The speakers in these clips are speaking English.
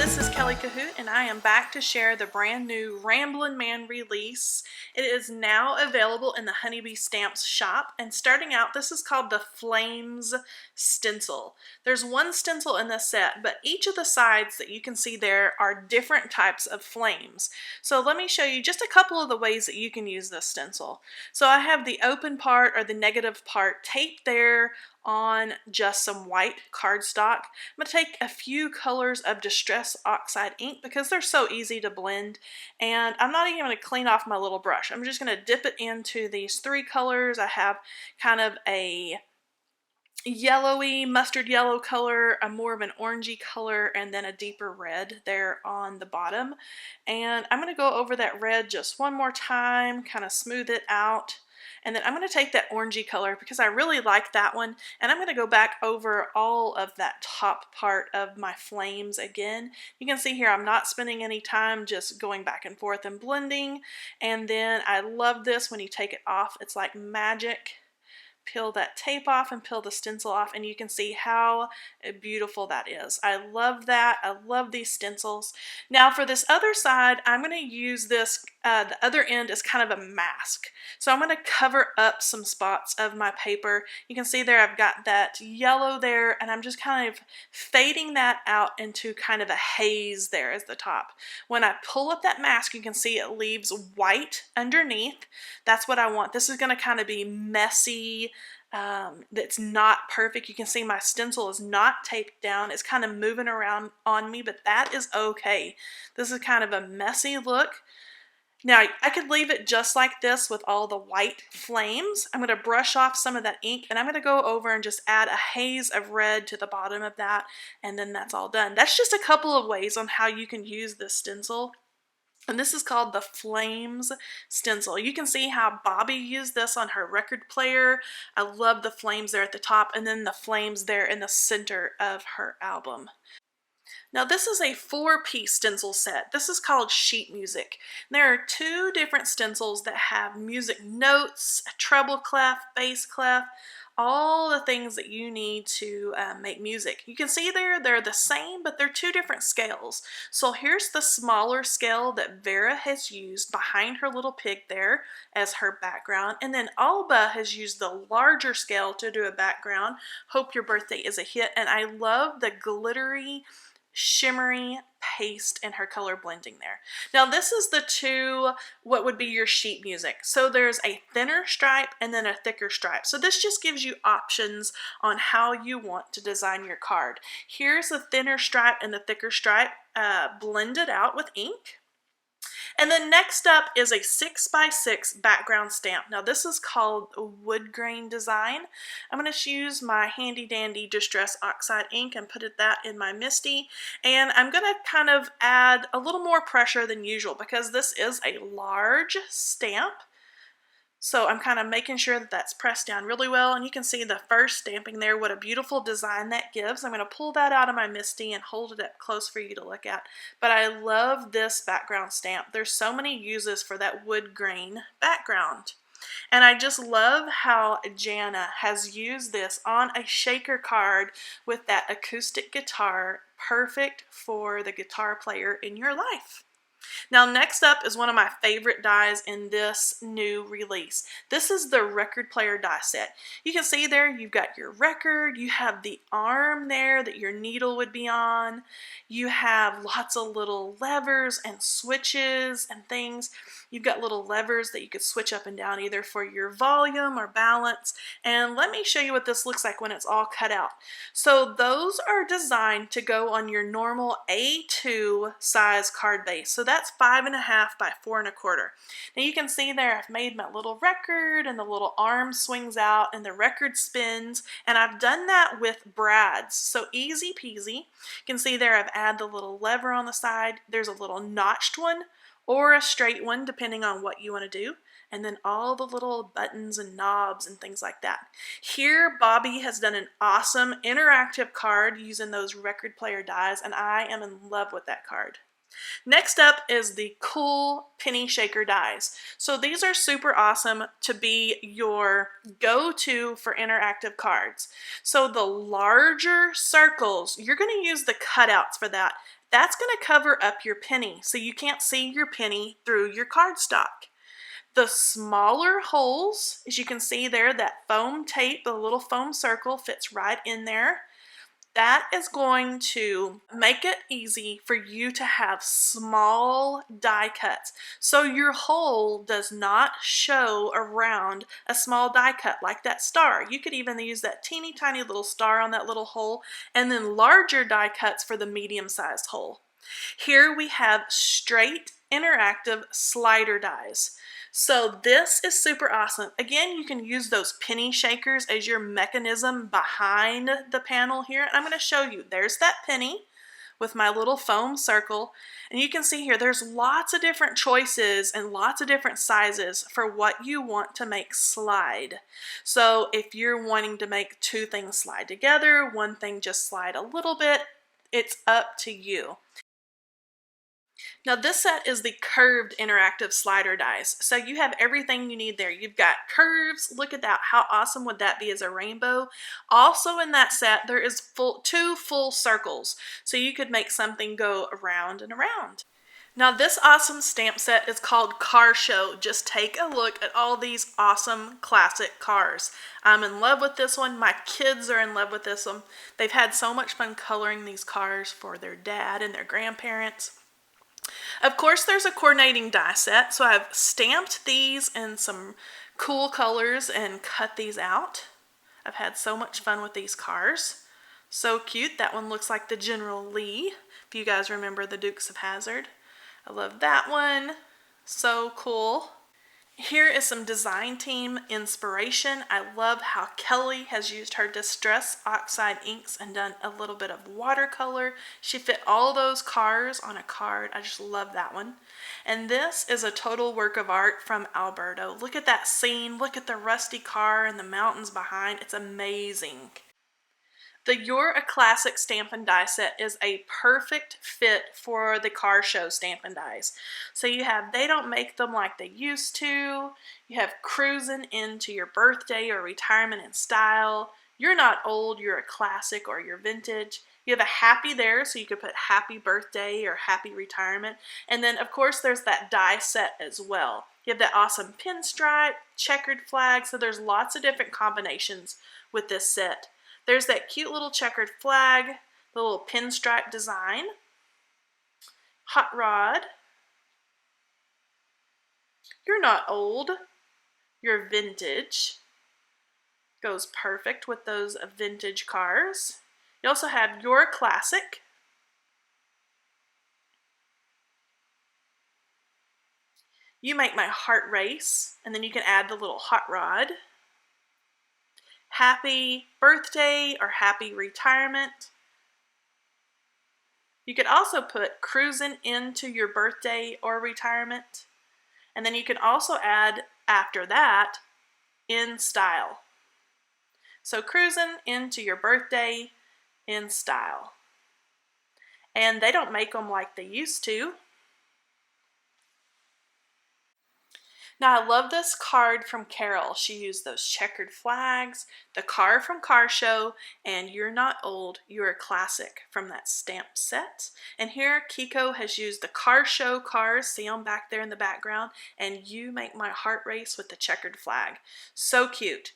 this is Kelly Cahoot, and I am back to share the brand new Ramblin' Man release. It is now available in the Honeybee Stamps shop, and starting out, this is called the Flames stencil. There's one stencil in this set, but each of the sides that you can see there are different types of flames. So let me show you just a couple of the ways that you can use this stencil. So I have the open part, or the negative part, taped there on just some white cardstock. I'm going to take a few colors of Distress Oxide ink because they're so easy to blend, and I'm not even going to clean off my little brush. I'm just going to dip it into these three colors. I have kind of a yellowy, mustard yellow color, a more of an orangey color, and then a deeper red there on the bottom. And I'm going to go over that red just one more time, kind of smooth it out. And then I'm going to take that orangey color because I really like that one, and I'm going to go back over all of that top part of my flames again. You can see here I'm not spending any time, just going back and forth and blending. And then I love this when you take it off. It's like magic. Peel that tape off and peel the stencil off, and you can see how beautiful that is. I love that. I love these stencils. Now for this other side, I'm going to use this, the other end is kind of a mask. So I'm going to cover up some spots of my paper. You can see there I've got that yellow there, and I'm just kind of fading that out into kind of a haze there as the top. When I pull up that mask, you can see it leaves white underneath. That's what I want. This is going to kind of be messy. That's not perfect. You can see my stencil is not taped down. It's kind of moving around on me, but that is okay. This is kind of a messy look. Now, I could leave it just like this with all the white flames. I'm going to brush off some of that ink, and I'm going to go over and just add a haze of red to the bottom of that, and then that's all done. That's just a couple of ways on how you can use this stencil. And this is called the Flames stencil. You can see how Bobby used this on her record player. I love the flames there at the top, and then the flames there in the center of her album. Now this is a 4-piece stencil set. This is called sheet music. There are 2 different stencils that have music notes, a treble clef, bass clef, all the things that you need to make music. You can see there they're the same, but they're 2 different scales. So here's the smaller scale that Vera has used behind her little pig there as her background, and then Alba has used the larger scale to do a background. Hope Your Birthday is a Hit, and I love the glittery, shimmery paste and her color blending there. Now this is the 2, what would be your sheet music. So there's a thinner stripe and then a thicker stripe. So this just gives you options on how you want to design your card. Here's the thinner stripe and the thicker stripe blended out with ink. And then next up is a 6x6 background stamp. Now this is called Woodgrain design. I'm going to use my handy dandy Distress Oxide ink and put that in my Misty. And I'm going to kind of add a little more pressure than usual because this is a large stamp. So I'm kind of making sure that that's pressed down really well, and you can see the first stamping there, what a beautiful design that gives. I'm going to pull that out of my Misty and hold it up close for you to look at. But I love this background stamp. There's so many uses for that wood grain background. And I just love how Jana has used this on a shaker card with that acoustic guitar, perfect for the guitar player in your life. Now next up is one of my favorite dies in this new release. This is the record player die set. You can see there you've got your record, you have the arm there that your needle would be on, you have lots of little levers and switches and things. You've got little levers that you could switch up and down either for your volume or balance. And let me show you what this looks like when it's all cut out. So those are designed to go on your normal A2 size card base. So that's 5.5 by 4 1/4. Now you can see there I've made my little record, and the little arm swings out and the record spins, and I've done that with brads. So easy peasy. You can see there I've added the little lever on the side. There's a little notched one or a straight one depending on what you want to do, and then all the little buttons and knobs and things like that. Here Bobby has done an awesome interactive card using those record player dies, and I am in love with that card. Next up is the cool penny shaker dies. So these are super awesome to be your go-to for interactive cards. So the larger circles, you're going to use the cutouts for that. that's going to cover up your penny so you can't see your penny through your cardstock. The smaller holes, as you can see there, that foam tape, the little foam circle fits right in there. That is going to make it easy for you to have small die cuts. So your hole does not show around a small die cut like that star. You could even use that teeny tiny little star on that little hole, and then larger die cuts for the medium-sized hole. Here we have straight interactive slider dies. So this is super awesome. Again, you can use those penny shakers as your mechanism behind the panel here. And I'm going to show you. There's that penny with my little foam circle. And you can see here there's lots of different choices and lots of different sizes for what you want to make slide. So if you're wanting to make two things slide together, one thing just slide a little bit, it's up to you. Now this set is the curved interactive slider dies. So you have everything you need there. You've got curves. Look at that. How awesome would that be as a rainbow? Also in that set there is two full circles. So you could make something go around and around. Now this awesome stamp set is called Car Show. Just take a look at all these awesome classic cars. I'm in love with this one. My kids are in love with this one. They've had so much fun coloring these cars for their dad and their grandparents. Of course, there's a coordinating die set, so I've stamped these in some cool colors and cut these out. I've had so much fun with these cars. So cute. That one looks like the General Lee, if you guys remember the Dukes of Hazzard. I love that one. So cool. Here is some design team inspiration. I love how Kelly has used her Distress Oxide inks and done a little bit of watercolor. She fit all those cars on a card. I just love that one. And this is a total work of art from Alberto. Look at that scene. Look at the rusty car and the mountains behind. It's amazing. The You're a Classic Stampin' Die set is a perfect fit for the Car Show Stampin' Dies. So you have, they don't make them like they used to. You have cruising into your birthday or retirement in style. You're not old, you're a classic or you're vintage. You have a happy there, so you could put happy birthday or happy retirement. And then of course there's that die set as well. You have that awesome pinstripe, checkered flag, so there's lots of different combinations with this set. There's that cute little checkered flag, the little pinstripe design, hot rod, you're not old, you're vintage, goes perfect with those vintage cars. You also have Your Classic, You Make My Heart Race, and then you can add the little hot rod. Happy birthday or happy retirement. You could also put cruising into your birthday or retirement. And then you can also add after that in style. So cruising into your birthday in style. And they don't make them like they used to. Now I love this card from Carol. She used those checkered flags, the car from Car Show, and You're Not Old, You're a Classic from that stamp set. And here Kiko has used the Car Show cars, see them back there in the background, and You Make My Heart Race with the checkered flag. So cute.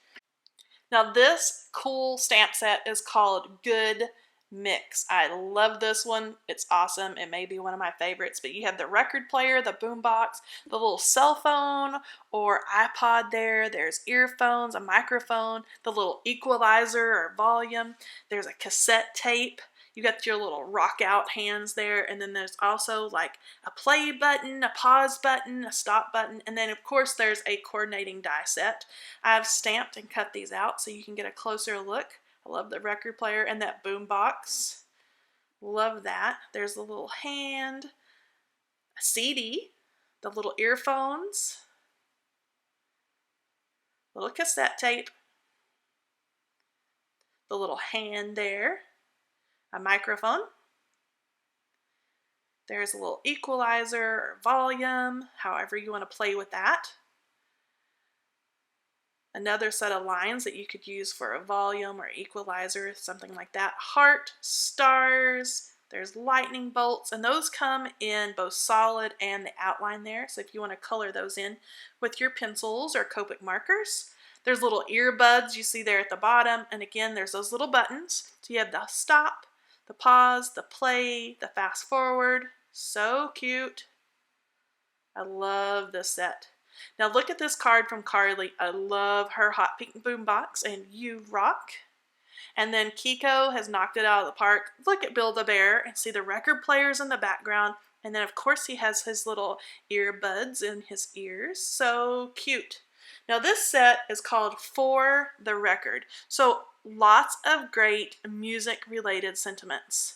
Now this cool stamp set is called Good Mix. I love this one. It's awesome. It may be one of my favorites, but you have the record player, the boombox, the little cell phone or iPod there. There's earphones, a microphone, the little equalizer or volume. There's a cassette tape. You got your little rock out hands there, and then there's also like a play button, a pause button, a stop button, and then of course there's a coordinating die set. I've stamped and cut these out so you can get a closer look. I love the record player and that boom box. Love that. There's the little hand, a CD, the little earphones, little cassette tape, the little hand there, a microphone. There's a little equalizer or volume, however you want to play with that. Another set of lines that you could use for a volume or equalizer, something like that. Heart, stars, There's lightning bolts, and those come in both solid and the outline there. So if you want to color those in with your pencils or Copic markers. There's little earbuds you see there at the bottom, and again there's those little buttons. So you have the stop, the pause, the play, the fast forward. So cute. I love this set. Now look at this card from Carly. I love her hot pink boombox, and you rock. And then Kiko has knocked it out of the park. Look at Build-A-Bear and see the record players in the background. And then of course he has his little earbuds in his ears. So cute. Now this set is called For the Record. So lots of great music related sentiments.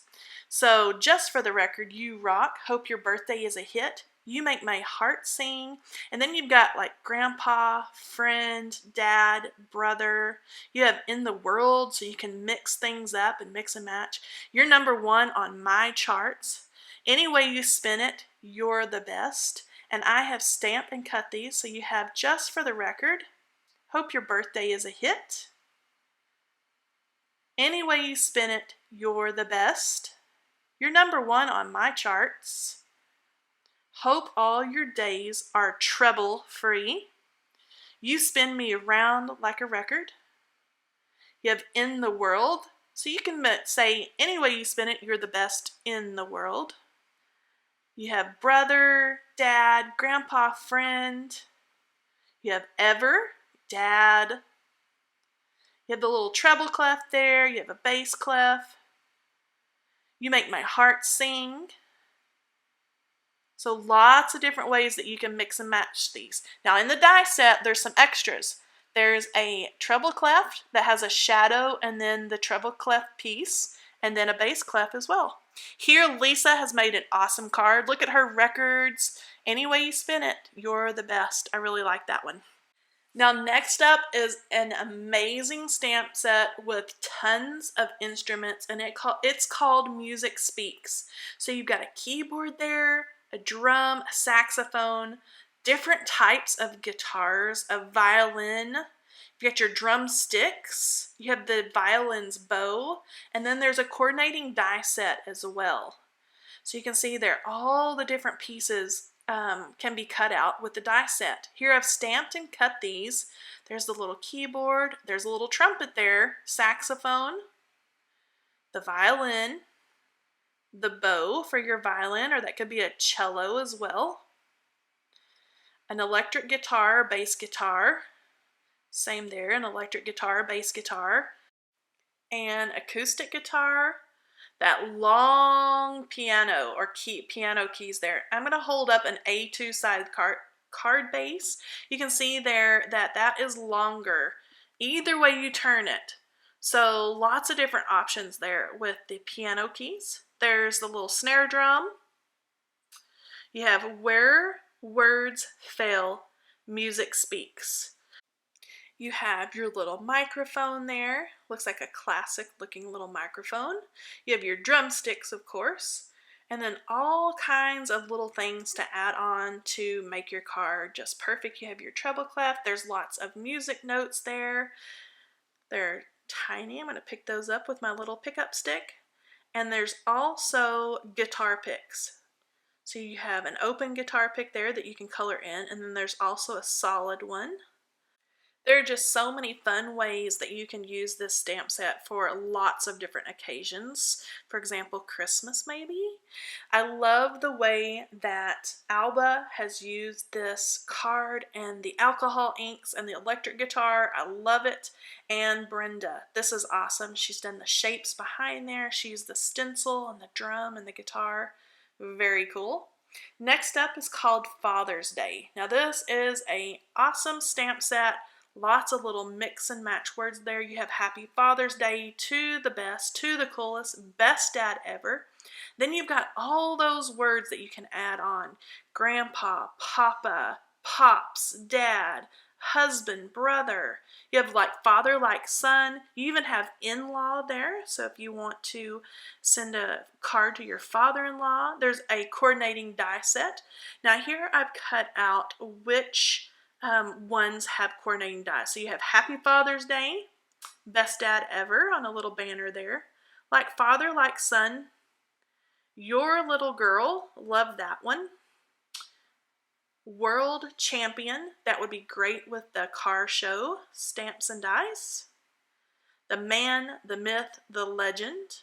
So just for the record, you rock. Hope your birthday is a hit. You make my heart sing. And then you've got like grandpa, friend, dad, brother. You have in the world, so you can mix things up and mix and match. You're number one on my charts. Any way you spin it, you're the best. And I have stamped and cut these, so you have just for the record. Hope your birthday is a hit. Any way you spin it, you're the best. You're number one on my charts. Hope all your days are trouble free. You spin me around like a record. You have in the world, so you can say any way you spin it, you're the best in the world. You have brother, dad, grandpa, friend. You have ever, dad. You have the little treble clef there. You have a bass clef. You make my heart sing. So lots of different ways that you can mix and match these. Now in the die set, there's some extras. There's a treble clef that has a shadow and then the treble clef piece, and then a bass clef as well. Here Lisa has made an awesome card. Look at her records. Any way you spin it, you're the best. I really like that one. Now next up is an amazing stamp set with tons of instruments, and it's called Music Speaks. So you've got a keyboard there, a drum, a saxophone, different types of guitars, a violin. You got your drumsticks, you have the violin's bow, and then there's a coordinating die set as well. So you can see there all the different pieces can be cut out with the die set. Here I've stamped and cut these. There's the little keyboard, there's a little trumpet there, saxophone, the violin, the bow for your violin, or that could be a cello as well, an electric guitar, bass guitar, same there, an electric guitar, bass guitar, and acoustic guitar, that long piano or piano keys there. I'm going to hold up an A2 size card base. You can see there that that is longer, either way you turn it. So lots of different options there with the piano keys. There's the little snare drum. You have Where Words Fail, Music Speaks. You have your little microphone there. Looks like a classic looking little microphone. You have your drumsticks, of course. And then all kinds of little things to add on to make your card just perfect. You have your treble clef. There's lots of music notes there. They're tiny. I'm going to pick those up with my little pickup stick. And there's also guitar picks. So you have an open guitar pick there that you can color in, and then there's also a solid one. There are just so many fun ways that you can use this stamp set for lots of different occasions. For example, Christmas maybe. I love the way that Alba has used this card and the alcohol inks and the electric guitar. I love it. And Brenda. This is awesome. She's done the shapes behind there. She used the stencil and the drum and the guitar. Very cool. Next up is called Father's Day. Now this is an awesome stamp set. Lots of little mix and match words there. You have Happy Father's Day, to the best, to the coolest, best dad ever. Then you've got all those words that you can add on. Grandpa, papa, pops, dad, husband, brother. You have like father, like son. You even have in-law there. So if you want to send a card to your father-in-law, there's a coordinating die set. Now here I've cut out which ones have coordinating die. So you have Happy Father's Day, best dad ever on a little banner there. Like father, like son, Your Little Girl, love that one. World Champion, that would be great with the car show, Stamps and Dies. The Man, the Myth, the Legend.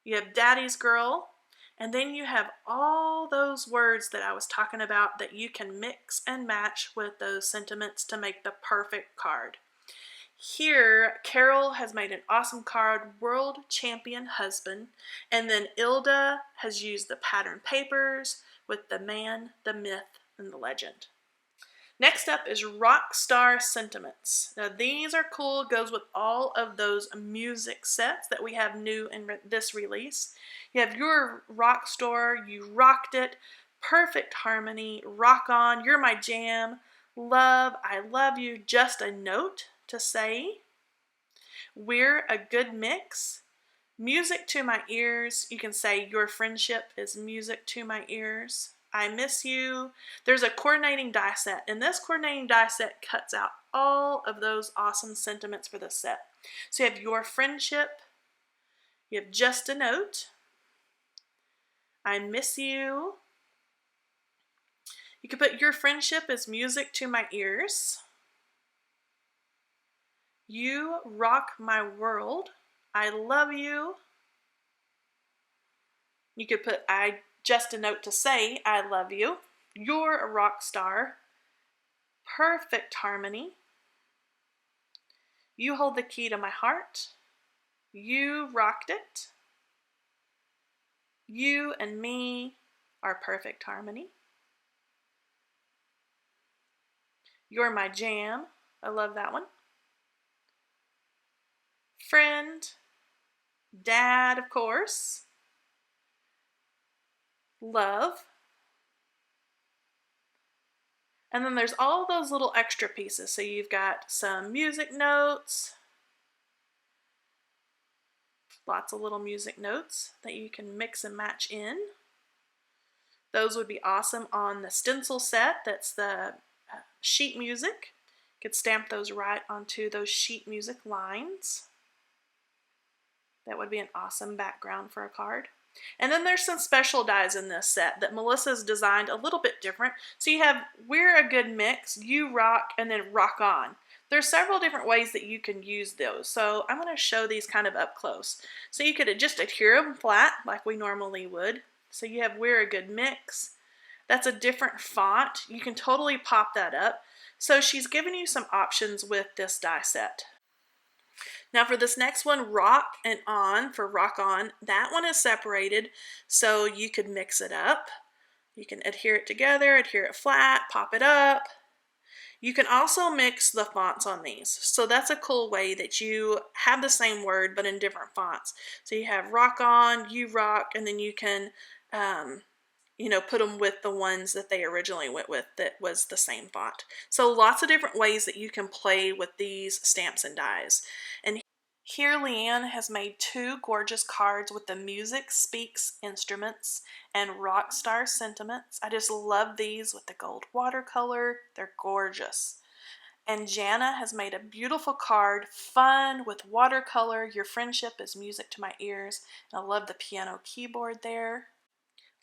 You have Daddy's Girl. And then you have all those words that I was talking about that you can mix and match with those sentiments to make the perfect card. Here, Carol has made an awesome card, World Champion Husband, and then Ilda has used the pattern papers with the man, the myth, and the legend. Next up is Rockstar Sentiments. Now these are cool, goes with all of those music sets that we have new in this release. You have Your Rockstar, You Rocked It, Perfect Harmony, Rock On, You're My Jam, Love, I Love You, Just a Note to Say, We're a Good Mix, Music to My Ears. You can say Your Friendship is music to my ears. I Miss You. There's a coordinating die set, and this coordinating die set cuts out all of those awesome sentiments for the set. So you have Your Friendship, you have Just a Note, I Miss You. You could put Your Friendship is music to my ears. You Rock My World, I Love You. You could put Just a Note to Say, I Love You. You're a Rock Star. Perfect Harmony. You Hold the Key to My Heart. You Rocked It. You and Me are Perfect Harmony. You're My Jam. I love that one. Friend. Dad, of course. Love. And then there's all those little extra pieces. So you've got some music notes, lots of little music notes that you can mix and match in. Those would be awesome on the stencil set. That's the sheet music. You could stamp those right onto those sheet music lines. That would be an awesome background for a card. And then there's some special dies in this set that Melissa's designed a little bit different. So you have We're a Good Mix, You Rock, and then Rock On. There's several different ways that you can use those. So I'm going to show these kind of up close. So you could just adhere them flat like we normally would. So you have We're a Good Mix. That's a different font. You can totally pop that up. So she's given you some options with this die set. Now for this next one, Rock and On, for Rock On, that one is separated so you could mix it up. You can adhere it together, adhere it flat, pop it up. You can also mix the fonts on these. So that's a cool way that you have the same word but in different fonts. So you have Rock On, You Rock, and then you can put them with the ones that they originally went with that was the same font. So lots of different ways that you can play with these stamps and dies. And here Leanne has made two gorgeous cards with the Music Speaks Instruments and Rockstar Sentiments. I just love these with the gold watercolor. They're gorgeous. And Jana has made a beautiful card, fun with watercolor. Your Friendship is music to my ears. And I love the piano keyboard there.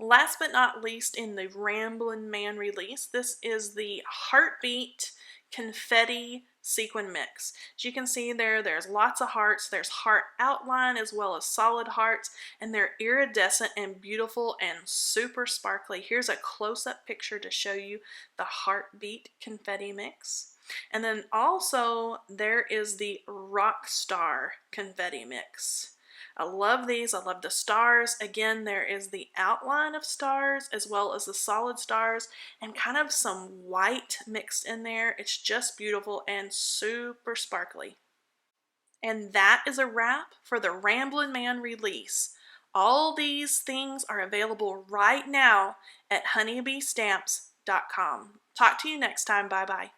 Last but not least, in the Ramblin' Man release, this is the Heartbeat Confetti Sequin Mix. As you can see there's lots of hearts. There's heart outline as well as solid hearts, and they're iridescent and beautiful and super sparkly. Here's a close-up picture to show you the Heartbeat Confetti Mix. And then also there is the Rockstar Confetti Mix. I love these. I love the stars. Again, there is the outline of stars as well as the solid stars and kind of some white mixed in there. It's just beautiful and super sparkly. And that is a wrap for the Ramblin' Man release. All these things are available right now at honeybeestamps.com. Talk to you next time. Bye-bye.